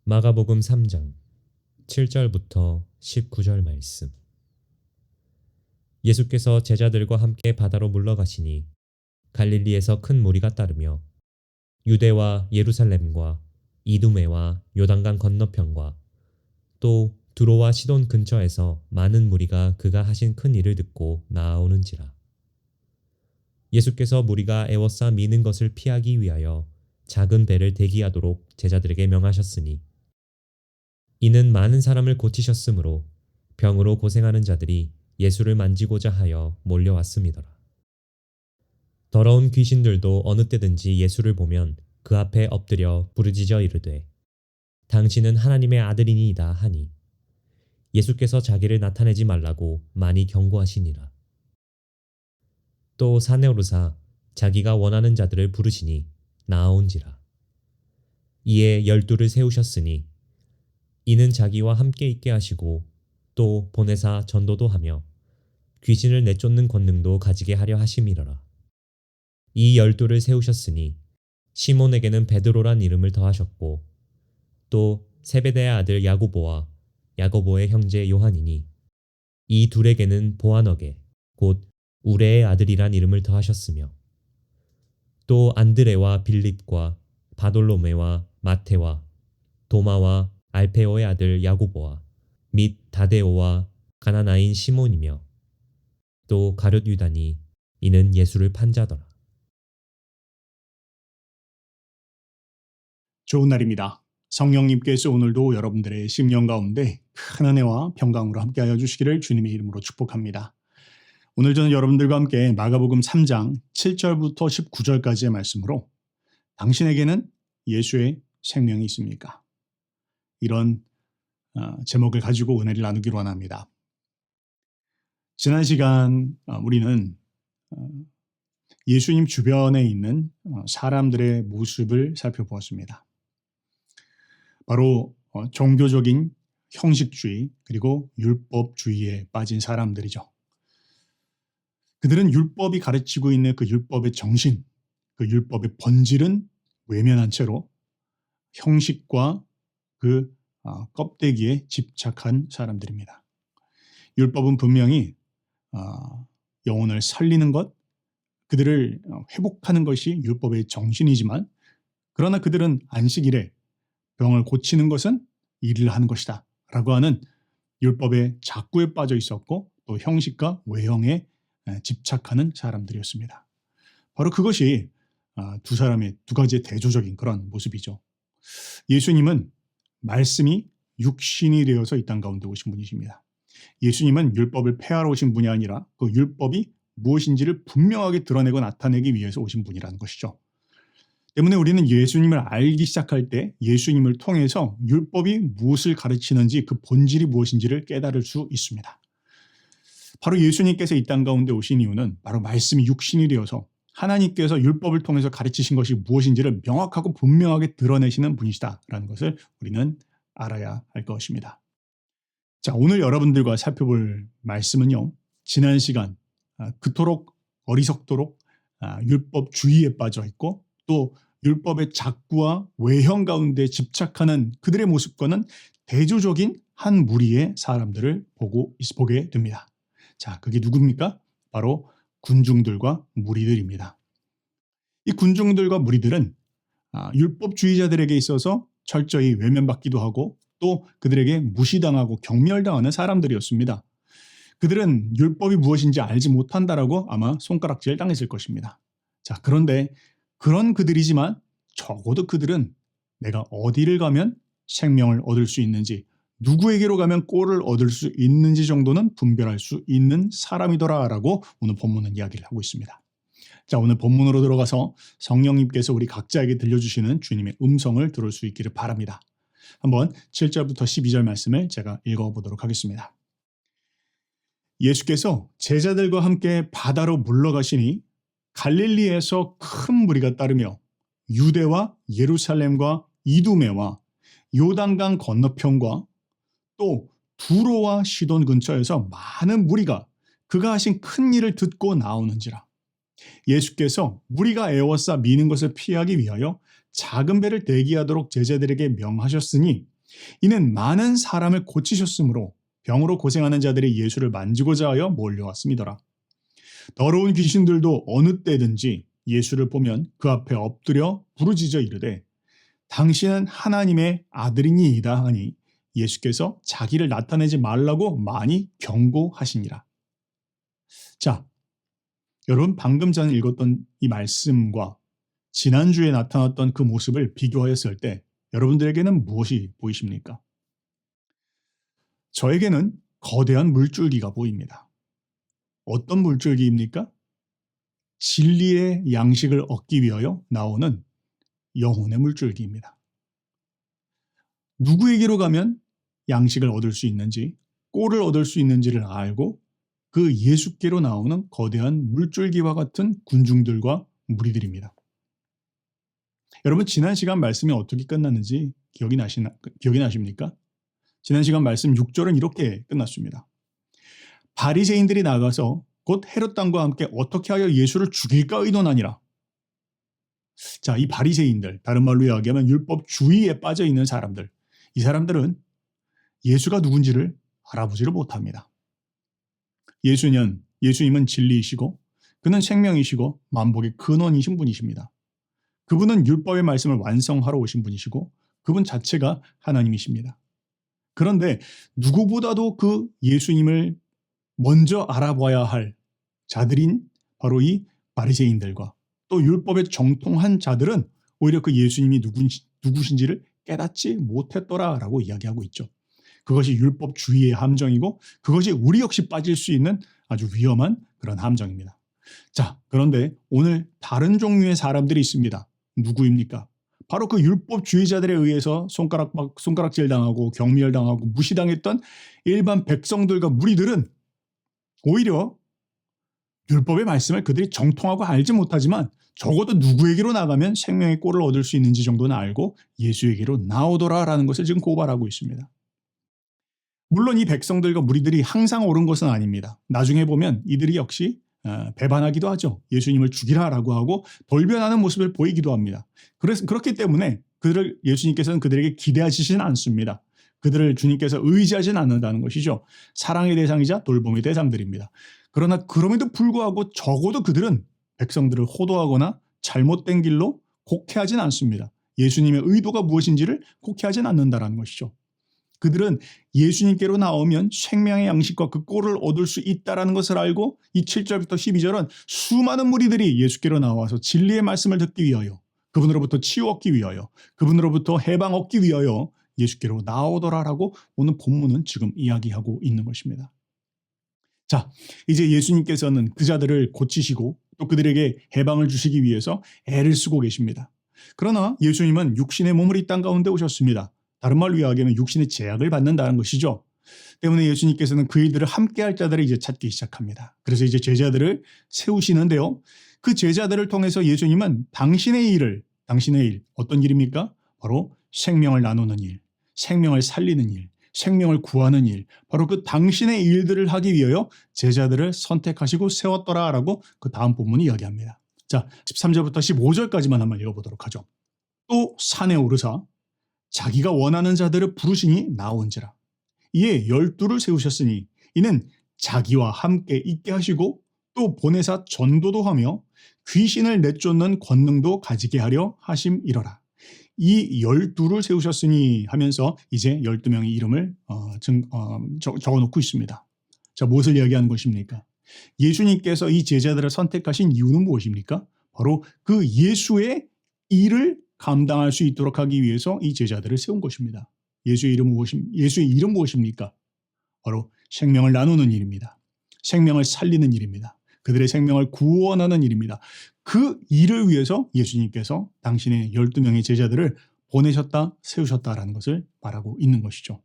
마가복음 3장 7절부터 19절 말씀. 예수께서 제자들과 함께 바다로 물러가시니 갈릴리에서 큰 무리가 따르며 유대와 예루살렘과 이두메와 요단강 건너편과 또 두로와 시돈 근처에서 많은 무리가 그가 하신 큰 일을 듣고 나아오는지라. 예수께서 무리가 에워싸 미는 것을 피하기 위하여 작은 배를 대기하도록 제자들에게 명하셨으니 이는 많은 사람을 고치셨으므로 병으로 고생하는 자들이 예수를 만지고자 하여 몰려왔음이더라. 더러운 귀신들도 어느 때든지 예수를 보면 그 앞에 엎드려 부르짖어 이르되 당신은 하나님의 아들이니이다 하니 예수께서 자기를 나타내지 말라고 많이 경고하시니라. 또 산에 오르사 자기가 원하는 자들을 부르시니 나아온지라. 이에 12를 세우셨으니 이는 자기와 함께 있게 하시고 또 보내사 전도도 하며 귀신을 내쫓는 권능도 가지게 하려 하심이러라. 이 12를 세우셨으니 시몬에게는 베드로란 이름을 더하셨고 또 세베대의 아들 야고보와 야고보의 형제 요한이니 이 둘에게는 보아너게 곧 우레의 아들이란 이름을 더하셨으며 또 안드레와 빌립과 바돌로메와 마테와 도마와 알페오의 아들 야고보와 및 다데오와 가나나인 시몬이며 또 가룟 유다니 이는 예수를 판 자더라. 좋은 날입니다. 성령님께서 오늘도 여러분들의 심령 가운데 큰 은혜와 평강으로 함께하여 주시기를 주님의 이름으로 축복합니다. 오늘 저는 여러분들과 함께 마가복음 3장 7절부터 19절까지의 말씀으로 당신에게는 예수의 생명이 있습니까? 이런 제목을 가지고 은혜를 나누기로 원합니다. 지난 시간 우리는 예수님 주변에 있는 사람들의 모습을 살펴보았습니다. 바로 종교적인 형식주의 그리고 율법주의에 빠진 사람들이죠. 그들은 율법이 가르치고 있는 그 율법의 정신, 그 율법의 본질은 외면한 채로 형식과 그 껍데기에 집착한 사람들입니다. 율법은 분명히 영혼을 살리는 것, 그들을 회복하는 것이 율법의 정신이지만 그러나 그들은 안식일에 병을 고치는 것은 일을 하는 것이다 라고 하는 율법의 작구에 빠져 있었고 또 형식과 외형에 집착하는 사람들이었습니다. 바로 그것이 두 사람의 두 가지의 대조적인 그런 모습이죠. 예수님은 말씀이 육신이 되어서 이 땅 가운데 오신 분이십니다. 예수님은 율법을 폐하러 오신 분이 아니라 그 율법이 무엇인지를 분명하게 드러내고 나타내기 위해서 오신 분이라는 것이죠. 때문에 우리는 예수님을 알기 시작할 때 예수님을 통해서 율법이 무엇을 가르치는지 그 본질이 무엇인지를 깨달을 수 있습니다. 바로 예수님께서 이 땅 가운데 오신 이유는 바로 말씀이 육신이 되어서 하나님께서 율법을 통해서 가르치신 것이 무엇인지를 명확하고 분명하게 드러내시는 분이시다라는 것을 우리는 알아야 할 것입니다. 자, 오늘 여러분들과 살펴볼 말씀은요. 지난 시간 그토록 어리석도록 율법주의에 빠져 있고 또 율법의 작구와 외형 가운데 집착하는 그들의 모습과는 대조적인 한 무리의 사람들을 보게 됩니다. 자, 그게 누굽니까? 바로 군중들과 무리들입니다. 이 군중들과 무리들은 율법주의자들에게 있어서 철저히 외면받기도 하고 또 그들에게 무시당하고 경멸당하는 사람들이었습니다. 그들은 율법이 무엇인지 알지 못한다라고 아마 손가락질 당했을 것입니다. 자, 그런데 그런 그들이지만 적어도 그들은 내가 어디를 가면 생명을 얻을 수 있는지 누구에게로 가면 꼴을 얻을 수 있는지 정도는 분별할 수 있는 사람이더라라고 오늘 본문은 이야기를 하고 있습니다. 자, 오늘 본문으로 들어가서 성령님께서 우리 각자에게 들려주시는 주님의 음성을 들을 수 있기를 바랍니다. 한번 7절부터 12절 말씀을 제가 읽어보도록 하겠습니다. 예수께서 제자들과 함께 바다로 물러가시니 갈릴리에서 큰 무리가 따르며 유대와 예루살렘과 이두메와 요단강 건너편과 또 두로와 시돈 근처에서 많은 무리가 그가 하신 큰 일을 듣고 나오는지라. 예수께서 무리가 에워싸 미는 것을 피하기 위하여 작은 배를 대기하도록 제자들에게 명하셨으니 이는 많은 사람을 고치셨으므로 병으로 고생하는 자들이 예수를 만지고자 하여 몰려왔음이더라. 더러운 귀신들도 어느 때든지 예수를 보면 그 앞에 엎드려 부르짖어 이르되 당신은 하나님의 아들이니이다 하니 예수께서 자기를 나타내지 말라고 많이 경고하시니라. 자, 여러분 방금 전 읽었던 이 말씀과 지난주에 나타났던 그 모습을 비교하였을 때 여러분들에게는 무엇이 보이십니까? 저에게는 거대한 물줄기가 보입니다. 어떤 물줄기입니까? 진리의 양식을 얻기 위하여 나오는 영혼의 물줄기입니다. 누구에게로 가면 양식을 얻을 수 있는지, 꼴을 얻을 수 있는지를 알고 그 예수께로 나오는 거대한 물줄기와 같은 군중들과 무리들입니다. 여러분 지난 시간 말씀이 어떻게 끝났는지 기억이 나십니까? 지난 시간 말씀 6절은 이렇게 끝났습니다. 바리새인들이 나가서 곧 헤롯 당과 함께 어떻게 하여 예수를 죽일까 의논하니라. 자, 이 바리새인들, 다른 말로 이야기하면 율법 주의에 빠져 있는 사람들, 이 사람들은 예수가 누군지를 알아보지를 못합니다. 예수님은 진리이시고 그는 생명이시고 만복의 근원이신 분이십니다. 그분은 율법의 말씀을 완성하러 오신 분이시고 그분 자체가 하나님이십니다. 그런데 누구보다도 그 예수님을 먼저 알아봐야 할 자들인 바로 이 바리새인들과 또 율법에 정통한 자들은 오히려 그 예수님이 누구신지를 깨닫지 못했더라라고 이야기하고 있죠. 그것이 율법주의의 함정이고 그것이 우리 역시 빠질 수 있는 아주 위험한 그런 함정입니다. 자, 그런데 오늘 다른 종류의 사람들이 있습니다. 누구입니까? 바로 그 율법주의자들에 의해서 손가락질 당하고 경멸 당하고 무시당했던 일반 백성들과 무리들은 오히려 율법의 말씀을 그들이 정통하고 알지 못하지만 적어도 누구에게로 나가면 생명의 꼴을 얻을 수 있는지 정도는 알고 예수에게로 나오더라라는 것을 지금 고발하고 있습니다. 물론 이 백성들과 무리들이 항상 옳은 것은 아닙니다. 나중에 보면 이들이 역시 배반하기도 하죠. 예수님을 죽이라라고 하고 돌변하는 모습을 보이기도 합니다. 그렇기 때문에 예수님께서는 그들에게 기대하시진 않습니다. 그들을 주님께서 의지하진 않는다는 것이죠. 사랑의 대상이자 돌봄의 대상들입니다. 그러나 그럼에도 불구하고 적어도 그들은 백성들을 호도하거나 잘못된 길로 곡해하진 않습니다. 예수님의 의도가 무엇인지를 곡해하진 않는다는 것이죠. 그들은 예수님께로 나오면 생명의 양식과 그 꼴을 얻을 수 있다는 것을 알고 이 7절부터 12절은 수많은 무리들이 예수께로 나와서 진리의 말씀을 듣기 위하여 그분으로부터 치유 얻기 위하여 그분으로부터 해방 얻기 위하여 예수께로 나오더라라고 오늘 본문은 지금 이야기하고 있는 것입니다. 자, 이제 예수님께서는 그 자들을 고치시고 또 그들에게 해방을 주시기 위해서 애를 쓰고 계십니다. 그러나 예수님은 육신의 몸을 이 땅 가운데 오셨습니다. 다른 말로 이야기하면 육신의 제약을 받는다는 것이죠. 때문에 예수님께서는 그 일들을 함께할 자들을 이제 찾기 시작합니다. 그래서 이제 제자들을 세우시는데요. 그 제자들을 통해서 예수님은 당신의 일, 어떤 일입니까? 바로 생명을 나누는 일, 생명을 살리는 일, 생명을 구하는 일, 바로 그 당신의 일들을 하기 위하여 제자들을 선택하시고 세웠더라라고 그 다음 본문이 이야기합니다. 자, 13절부터 15절까지만 한번 읽어보도록 하죠. 또 산에 오르사 자기가 원하는 자들을 부르시니 나온지라. 이에 12를 세우셨으니 이는 자기와 함께 있게 하시고 또 보내사 전도도 하며 귀신을 내쫓는 권능도 가지게 하려 하심이러라. 이 12를 세우셨으니 하면서 이제 12명의 이름을 적어놓고 있습니다. 자, 무엇을 이야기하는 것입니까? 예수님께서 이 제자들을 선택하신 이유는 무엇입니까? 바로 그 예수의 일을 감당할 수 있도록 하기 위해서 이 제자들을 세운 것입니다. 예수의 이름 무엇입니까? 바로 생명을 나누는 일입니다. 생명을 살리는 일입니다. 그들의 생명을 구원하는 일입니다. 그 일을 위해서 예수님께서 당신의 12명의 제자들을 보내셨다, 세우셨다라는 것을 말하고 있는 것이죠.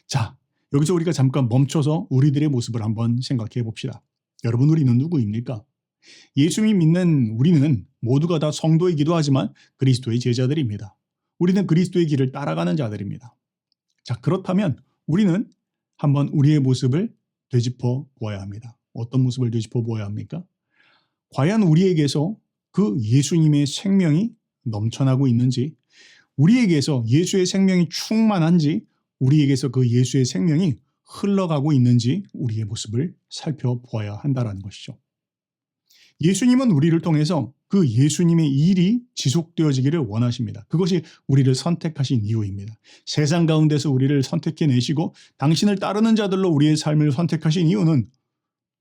자, 여기서 우리가 잠깐 멈춰서 우리들의 모습을 한번 생각해 봅시다. 여러분, 우리는 누구입니까? 예수님 믿는 우리는 모두가 다 성도이기도 하지만 그리스도의 제자들입니다. 우리는 그리스도의 길을 따라가는 자들입니다. 자, 그렇다면 우리는 한번 우리의 모습을 되짚어 보아야 합니다. 어떤 모습을 되짚어 보아야 합니까? 과연 우리에게서 그 예수님의 생명이 넘쳐나고 있는지, 우리에게서 예수의 생명이 충만한지, 우리에게서 그 예수의 생명이 흘러가고 있는지 우리의 모습을 살펴보아야 한다는 것이죠. 예수님은 우리를 통해서 그 예수님의 일이 지속되어지기를 원하십니다. 그것이 우리를 선택하신 이유입니다. 세상 가운데서 우리를 선택해내시고 당신을 따르는 자들로 우리의 삶을 선택하신 이유는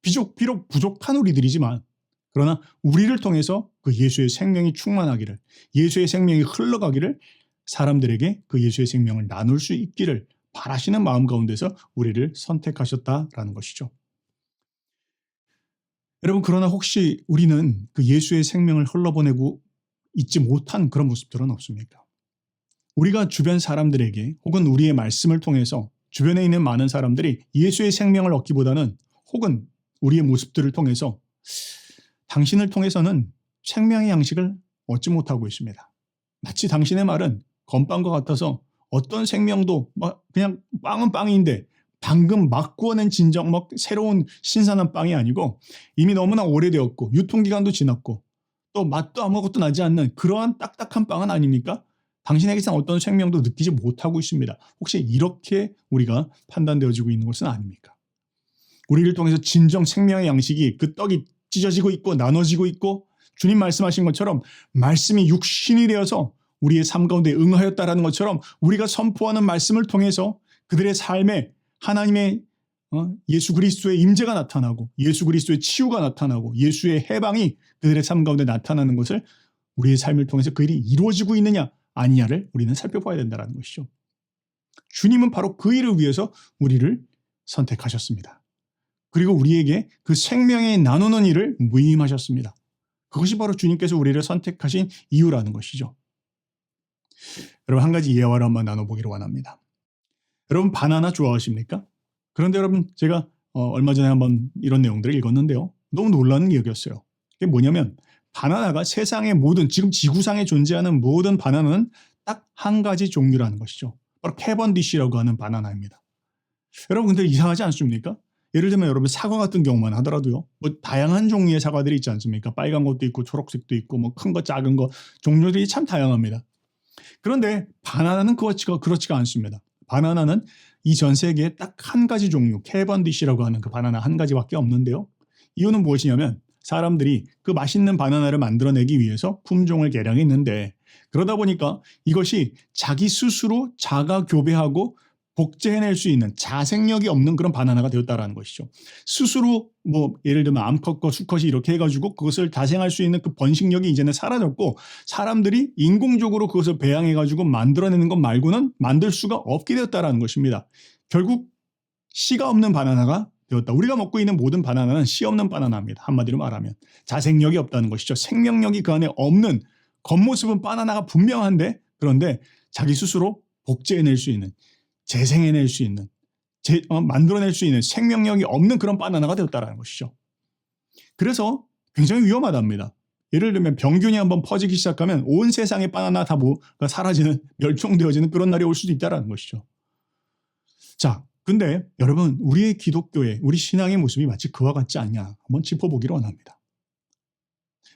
비록 부족한 우리들이지만, 그러나 우리를 통해서 그 예수의 생명이 충만하기를, 예수의 생명이 흘러가기를, 사람들에게 그 예수의 생명을 나눌 수 있기를 바라시는 마음 가운데서 우리를 선택하셨다라는 것이죠. 여러분, 그러나 혹시 우리는 그 예수의 생명을 흘러보내고 있지 못한 그런 모습들은 없습니까? 우리가 주변 사람들에게 혹은 우리의 말씀을 통해서 주변에 있는 많은 사람들이 예수의 생명을 얻기보다는, 혹은 우리의 모습들을 통해서 당신을 통해서는 생명의 양식을 얻지 못하고 있습니다. 마치 당신의 말은 건빵과 같아서 어떤 생명도 그냥 빵은 빵인데 방금 막 구워낸 진정 새로운 신선한 빵이 아니고 이미 너무나 오래되었고 유통기간도 지났고 또 맛도 아무것도 나지 않는 그러한 딱딱한 빵은 아닙니까? 당신에게선 어떤 생명도 느끼지 못하고 있습니다. 혹시 이렇게 우리가 판단되어지고 있는 것은 아닙니까? 우리를 통해서 진정 생명의 양식이, 그 떡이 찢어지고 있고 나눠지고 있고, 주님 말씀하신 것처럼 말씀이 육신이 되어서 우리의 삶 가운데 응하였다라는 것처럼 우리가 선포하는 말씀을 통해서 그들의 삶에 하나님의 예수 그리스도의 임재가 나타나고 예수 그리스도의 치유가 나타나고 예수의 해방이 그들의 삶 가운데 나타나는 것을 우리의 삶을 통해서 그 일이 이루어지고 있느냐 아니냐를 우리는 살펴봐야 된다는 것이죠. 주님은 바로 그 일을 위해서 우리를 선택하셨습니다. 그리고 우리에게 그 생명에 나누는 일을 무임하셨습니다. 그것이 바로 주님께서 우리를 선택하신 이유라는 것이죠. 여러분, 한 가지 예화를 한번 나눠보기를 원합니다. 여러분, 바나나 좋아하십니까? 그런데 여러분, 제가 얼마 전에 한번 이런 내용들을 읽었는데요. 너무 놀라는 기억이었어요. 그게 뭐냐면 바나나가 세상의 모든, 지금 지구상에 존재하는 모든 바나나는 딱 한 가지 종류라는 것이죠. 바로 캐번디시라고 하는 바나나입니다. 여러분, 근데 이상하지 않습니까? 예를 들면 여러분, 사과 같은 경우만 하더라도요. 다양한 종류의 사과들이 있지 않습니까? 빨간 것도 있고 초록색도 있고 큰 거 작은 거 종류들이 참 다양합니다. 그런데 바나나는 그렇지가 않습니다. 바나나는 이 전 세계에 딱 한 가지 종류, 캐번디시라고 하는 그 바나나 한 가지밖에 없는데요. 이유는 무엇이냐면 사람들이 그 맛있는 바나나를 만들어내기 위해서 품종을 개량했는데, 그러다 보니까 이것이 자기 스스로 자가 교배하고 복제해낼 수 있는 자생력이 없는 그런 바나나가 되었다라는 것이죠. 스스로 예를 들면 암컷과 수컷이 이렇게 해가지고 그것을 다생할 수 있는 그 번식력이 이제는 사라졌고, 사람들이 인공적으로 그것을 배양해가지고 만들어내는 것 말고는 만들 수가 없게 되었다라는 것입니다. 결국 씨가 없는 바나나가 되었다. 우리가 먹고 있는 모든 바나나는 씨 없는 바나나입니다. 한마디로 말하면 자생력이 없다는 것이죠. 생명력이 그 안에 없는, 겉모습은 바나나가 분명한데, 그런데 자기 스스로 복제해낼 수 있는, 재생해낼 수 있는, 만들어낼 수 있는 생명력이 없는 그런 바나나가 되었다는 것이죠. 그래서 굉장히 위험하답니다. 예를 들면 병균이 한번 퍼지기 시작하면 온 세상의 바나나 다 사라지는, 멸종되어지는 그런 날이 올 수도 있다는 것이죠. 자, 근데 여러분, 우리의 기독교의, 우리 신앙의 모습이 마치 그와 같지 않냐 한번 짚어보기를 원합니다.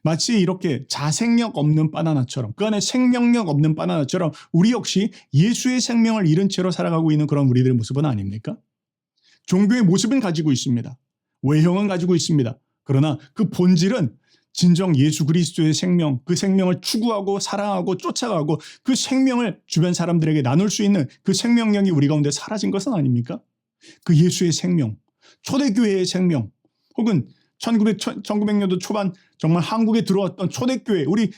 마치 이렇게 자생력 없는 바나나처럼, 그 안에 생명력 없는 바나나처럼 우리 역시 예수의 생명을 잃은 채로 살아가고 있는 그런 우리들의 모습은 아닙니까? 종교의 모습은 가지고 있습니다. 외형은 가지고 있습니다. 그러나 그 본질은 진정 예수 그리스도의 생명, 그 생명을 추구하고 사랑하고 쫓아가고 그 생명을 주변 사람들에게 나눌 수 있는 그 생명력이 우리 가운데 사라진 것은 아닙니까? 그 예수의 생명, 초대교회의 생명, 혹은 1900년도 초반 정말 한국에 들어왔던 초대교회, 우리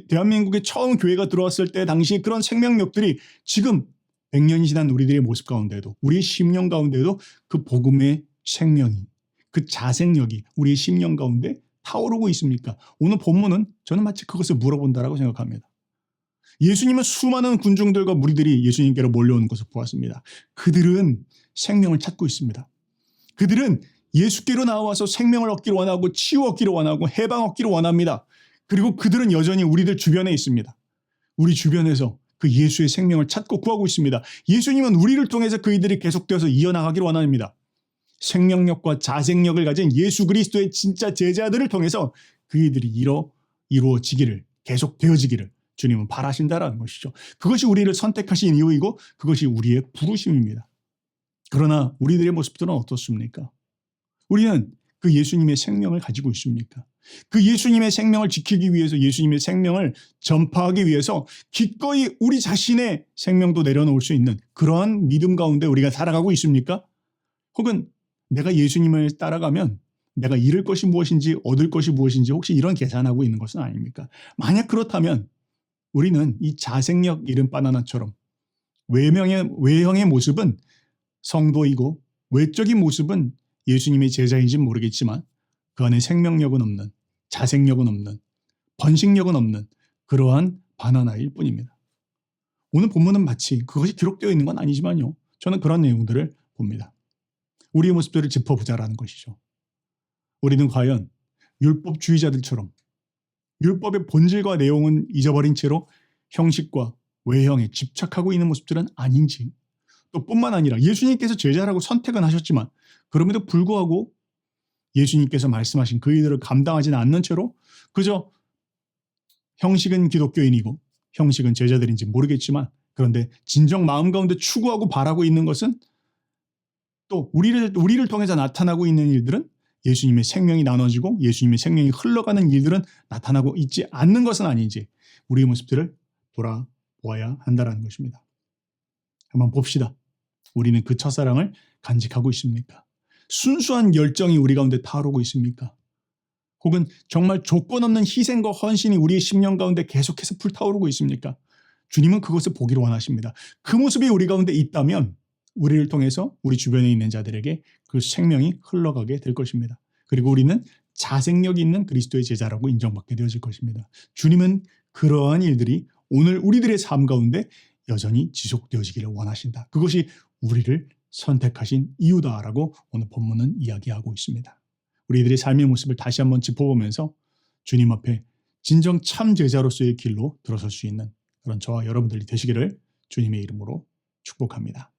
대한민국에 처음 교회가 들어왔을 때 당시 그런 생명력들이 지금 100년이 지난 우리들의 모습 가운데도, 우리의 심령 가운데도 그 복음의 생명이, 그 자생력이 우리의 심령 가운데 타오르고 있습니까? 오늘 본문은 저는 마치 그것을 물어본다라고 생각합니다. 예수님은 수많은 군중들과 무리들이 예수님께로 몰려오는 것을 보았습니다. 그들은 생명을 찾고 있습니다. 그들은 예수께로 나와서 생명을 얻기를 원하고 치유 얻기를 원하고 해방 얻기를 원합니다. 그리고 그들은 여전히 우리들 주변에 있습니다. 우리 주변에서 그 예수의 생명을 찾고 구하고 있습니다. 예수님은 우리를 통해서 그이들이 계속되어서 이어나가기를 원합니다. 생명력과 자생력을 가진 예수 그리스도의 진짜 제자들을 통해서 그이들이 이루어지기를, 계속 되어지기를 주님은 바라신다라는 것이죠. 그것이 우리를 선택하신 이유이고 그것이 우리의 부르심입니다. 그러나 우리들의 모습들은 어떻습니까? 우리는 그 예수님의 생명을 가지고 있습니까? 그 예수님의 생명을 지키기 위해서, 예수님의 생명을 전파하기 위해서 기꺼이 우리 자신의 생명도 내려놓을 수 있는 그러한 믿음 가운데 우리가 살아가고 있습니까? 혹은 내가 예수님을 따라가면 내가 잃을 것이 무엇인지 얻을 것이 무엇인지 혹시 이런 계산하고 있는 것은 아닙니까? 만약 그렇다면 우리는 이 자생력 잃은 바나나처럼 외형의 모습은 성도이고 외적인 모습은 예수님의 제자인지는 모르겠지만 그 안에 생명력은 없는, 자생력은 없는, 번식력은 없는 그러한 바나나일 뿐입니다. 오늘 본문은 마치 그것이 기록되어 있는 건 아니지만요. 저는 그런 내용들을 봅니다. 우리의 모습들을 짚어보자라는 것이죠. 우리는 과연 율법주의자들처럼 율법의 본질과 내용은 잊어버린 채로 형식과 외형에 집착하고 있는 모습들은 아닌지, 또 뿐만 아니라 예수님께서 제자라고 선택은 하셨지만 그럼에도 불구하고 예수님께서 말씀하신 그 일들을 감당하지는 않는 채로 그저 형식은 기독교인이고 형식은 제자들인지 모르겠지만 그런데 진정 마음 가운데 추구하고 바라고 있는 것은 또 우리를 통해서 나타나고 있는 일들은 예수님의 생명이 나눠지고 예수님의 생명이 흘러가는 일들은 나타나고 있지 않는 것은 아닌지 우리의 모습들을 돌아보아야 한다는 것입니다. 한번 봅시다. 우리는 그 첫사랑을 간직하고 있습니까? 순수한 열정이 우리 가운데 타오르고 있습니까? 혹은 정말 조건 없는 희생과 헌신이 우리의 심령 가운데 계속해서 불타오르고 있습니까? 주님은 그것을 보기를 원하십니다. 그 모습이 우리 가운데 있다면 우리를 통해서 우리 주변에 있는 자들에게 그 생명이 흘러가게 될 것입니다. 그리고 우리는 자생력 있는 그리스도의 제자라고 인정받게 되어질 것입니다. 주님은 그러한 일들이 오늘 우리들의 삶 가운데 여전히 지속되어지기를 원하신다. 그것이 우리를 선택하신 이유다라고 오늘 본문은 이야기하고 있습니다. 우리들의 삶의 모습을 다시 한번 짚어보면서 주님 앞에 진정 참 제자로서의 길로 들어설 수 있는 그런 저와 여러분들이 되시기를 주님의 이름으로 축복합니다.